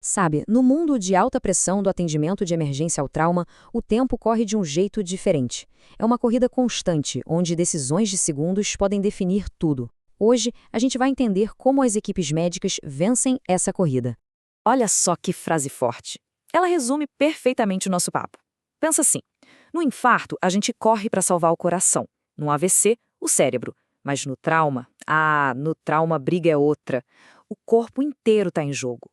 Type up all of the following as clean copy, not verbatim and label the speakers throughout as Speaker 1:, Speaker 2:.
Speaker 1: Sabe, no mundo de alta pressão do atendimento de emergência ao trauma, o tempo corre de um jeito diferente. É uma corrida constante, onde decisões de segundos podem definir tudo. Hoje, a gente vai entender como as equipes médicas vencem essa corrida.
Speaker 2: Olha só que frase forte. Ela resume perfeitamente o nosso papo. Pensa assim: no infarto, a gente corre para salvar o coração. No AVC, o cérebro. Mas no trauma a briga é outra. O corpo inteiro está em jogo.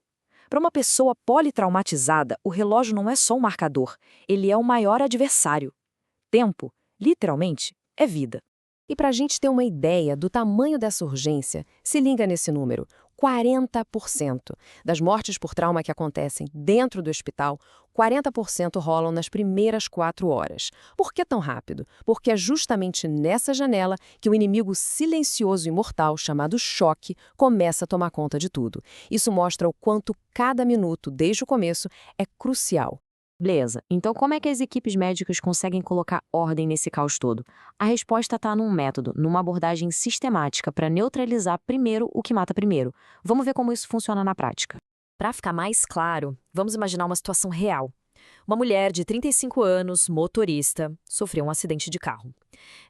Speaker 2: Para uma pessoa politraumatizada, o relógio não é só um marcador, ele é o maior adversário. Tempo, literalmente, é vida.
Speaker 1: E para a gente ter uma ideia do tamanho dessa urgência, se liga nesse número: 40% das mortes por trauma que acontecem dentro do hospital, 40% rolam nas primeiras 4 horas. Por que tão rápido? Porque é justamente nessa janela que o inimigo silencioso e mortal, chamado choque, começa a tomar conta de tudo. Isso mostra o quanto cada minuto, desde o começo, é crucial.
Speaker 2: Beleza, então como é que as equipes médicas conseguem colocar ordem nesse caos todo? A resposta está num método, numa abordagem sistemática para neutralizar primeiro o que mata primeiro. Vamos ver como isso funciona na prática. Para ficar mais claro, vamos imaginar uma situação real. Uma mulher de 35 anos, motorista, sofreu um acidente de carro.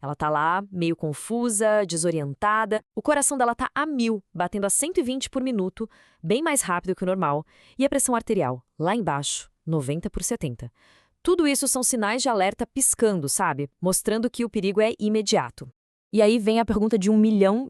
Speaker 2: Ela está lá, meio confusa, desorientada, o coração dela está a 1000, batendo a 120 por minuto, bem mais rápido que o normal, e a pressão arterial, lá embaixo, 90/70. Tudo isso são sinais de alerta piscando, sabe? Mostrando que o perigo é imediato. E aí vem a pergunta de $1 milhão.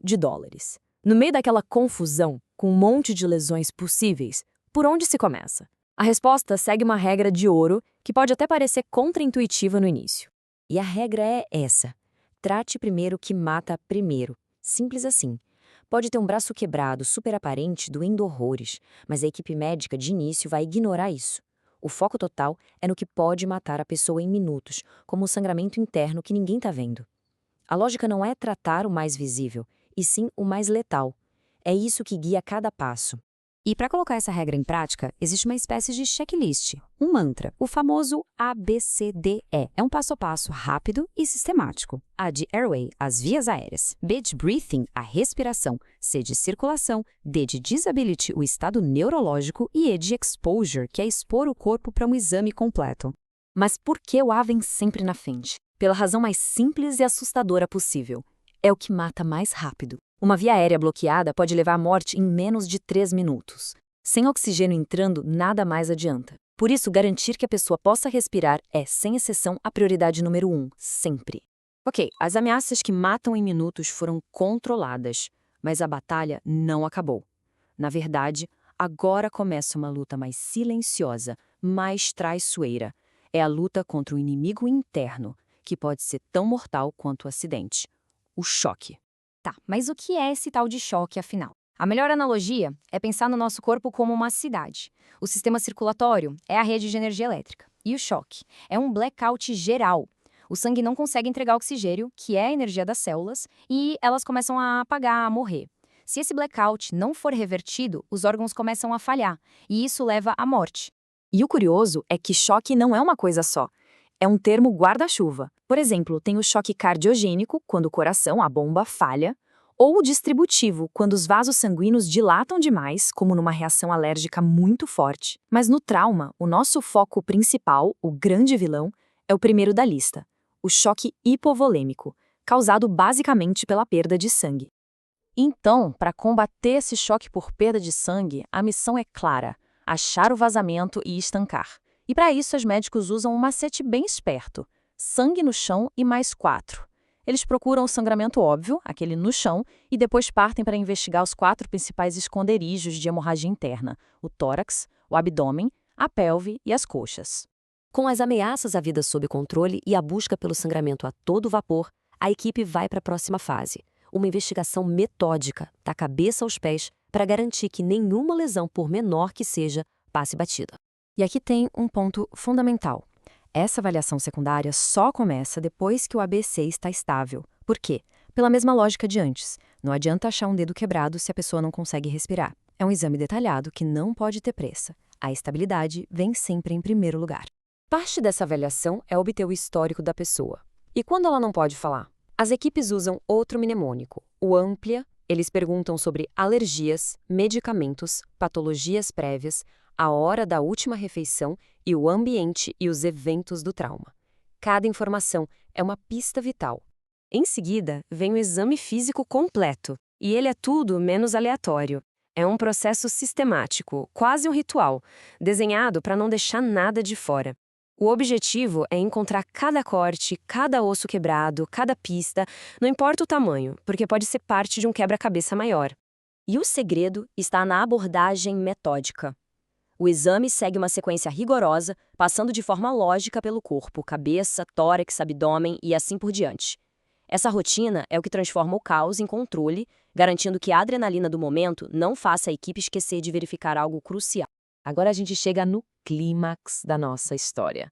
Speaker 2: No meio daquela confusão, com um monte de lesões possíveis, por onde se começa? A resposta segue uma regra de ouro que pode até parecer contraintuitiva no início. E a regra é essa: trate primeiro o que mata primeiro. Simples assim. Pode ter um braço quebrado, super aparente, doendo horrores, mas a equipe médica de início vai ignorar isso. O foco total é no que pode matar a pessoa em minutos, como o sangramento interno que ninguém está vendo. A lógica não é tratar o mais visível, e sim o mais letal. É isso que guia cada passo.
Speaker 1: E para colocar essa regra em prática, existe uma espécie de checklist, um mantra, o famoso ABCDE. É um passo a passo rápido e sistemático. A de airway, as vias aéreas. B de breathing, a respiração. C de circulação. D de disability, o estado neurológico. E E de exposure, que é expor o corpo para um exame completo.
Speaker 2: Mas por que o A vem sempre na frente? Pela razão mais simples e assustadora possível. É o que mata mais rápido. Uma via aérea bloqueada pode levar à morte em menos de 3 minutos. Sem oxigênio entrando, nada mais adianta. Por isso, garantir que a pessoa possa respirar é, sem exceção, a prioridade número 1, sempre. Ok, as ameaças que matam em minutos foram controladas, mas a batalha não acabou. Na verdade, agora começa uma luta mais silenciosa, mais traiçoeira. É a luta contra o inimigo interno, que pode ser tão mortal quanto o acidente: o choque.
Speaker 3: Tá, mas o que é esse tal de choque, afinal? A melhor analogia é pensar no nosso corpo como uma cidade. O sistema circulatório é a rede de energia elétrica. E o choque é um blackout geral. O sangue não consegue entregar oxigênio, que é a energia das células, e elas começam a apagar, a morrer. Se esse blackout não for revertido, os órgãos começam a falhar, e isso leva à morte.
Speaker 2: E o curioso é que choque não é uma coisa só. É um termo guarda-chuva. Por exemplo, tem o choque cardiogênico, quando o coração, a bomba, falha, ou o distributivo, quando os vasos sanguíneos dilatam demais, como numa reação alérgica muito forte. Mas no trauma, o nosso foco principal, o grande vilão, é o primeiro da lista: o choque hipovolêmico, causado basicamente pela perda de sangue. Então, para combater esse choque por perda de sangue, a missão é clara: achar o vazamento e estancar. E para isso, os médicos usam um macete bem esperto: sangue no chão e mais 4. Eles procuram o sangramento óbvio, aquele no chão, e depois partem para investigar os 4 principais esconderijos de hemorragia interna: o tórax, o abdômen, a pelve e as coxas.
Speaker 1: Com as ameaças à vida sob controle e a busca pelo sangramento a todo vapor, a equipe vai para a próxima fase: uma investigação metódica, da cabeça aos pés, para garantir que nenhuma lesão, por menor que seja, passe batida. E aqui tem um ponto fundamental. Essa avaliação secundária só começa depois que o ABC está estável. Por quê? Pela mesma lógica de antes. Não adianta achar um dedo quebrado se a pessoa não consegue respirar. É um exame detalhado que não pode ter pressa. A estabilidade vem sempre em primeiro lugar. Parte dessa avaliação é obter o histórico da pessoa. E quando ela não pode falar? As equipes usam outro mnemônico, o AMPLIA. Eles perguntam sobre alergias, medicamentos, patologias prévias, a hora da última refeição e o ambiente e os eventos do trauma. Cada informação é uma pista vital. Em seguida, vem o exame físico completo, e ele é tudo menos aleatório. É um processo sistemático, quase um ritual, desenhado para não deixar nada de fora. O objetivo é encontrar cada corte, cada osso quebrado, cada pista, não importa o tamanho, porque pode ser parte de um quebra-cabeça maior. E o segredo está na abordagem metódica. O exame segue uma sequência rigorosa, passando de forma lógica pelo corpo, cabeça, tórax, abdômen e assim por diante. Essa rotina é o que transforma o caos em controle, garantindo que a adrenalina do momento não faça a equipe esquecer de verificar algo crucial.
Speaker 2: Agora a gente chega no clímax da nossa história.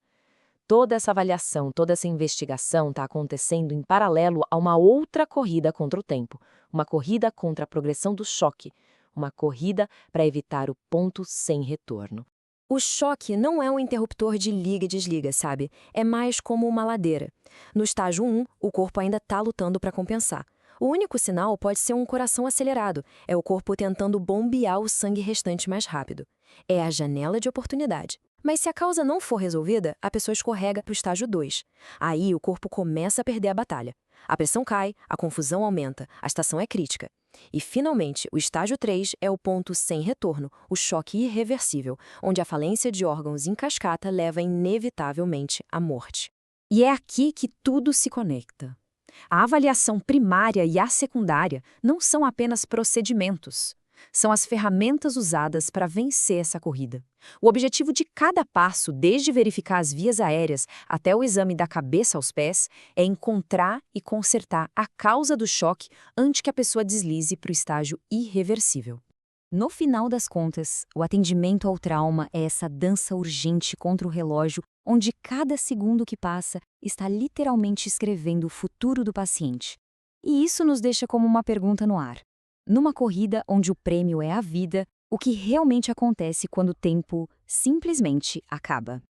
Speaker 2: Toda essa avaliação, toda essa investigação está acontecendo em paralelo a uma outra corrida contra o tempo, uma corrida contra a progressão do choque, uma corrida para evitar o ponto sem retorno.
Speaker 1: O choque não é um interruptor de liga e desliga, sabe? É mais como uma ladeira. No estágio 1, o corpo ainda está lutando para compensar. O único sinal pode ser um coração acelerado, é o corpo tentando bombear o sangue restante mais rápido. É a janela de oportunidade. Mas se a causa não for resolvida, a pessoa escorrega para o estágio 2. Aí o corpo começa a perder a batalha. A pressão cai, a confusão aumenta, a estação é crítica. E, finalmente, o estágio 3 é o ponto sem retorno, o choque irreversível, onde a falência de órgãos em cascata leva inevitavelmente à morte.
Speaker 3: E é aqui que tudo se conecta. A avaliação primária e a secundária não são apenas procedimentos. São as ferramentas usadas para vencer essa corrida. O objetivo de cada passo, desde verificar as vias aéreas até o exame da cabeça aos pés, é encontrar e consertar a causa do choque antes que a pessoa deslize para o estágio irreversível. No final das contas, o atendimento ao trauma é essa dança urgente contra o relógio, onde cada segundo que passa está literalmente escrevendo o futuro do paciente. E isso nos deixa como uma pergunta no ar. Numa corrida onde o prêmio é a vida, o que realmente acontece quando o tempo simplesmente acaba?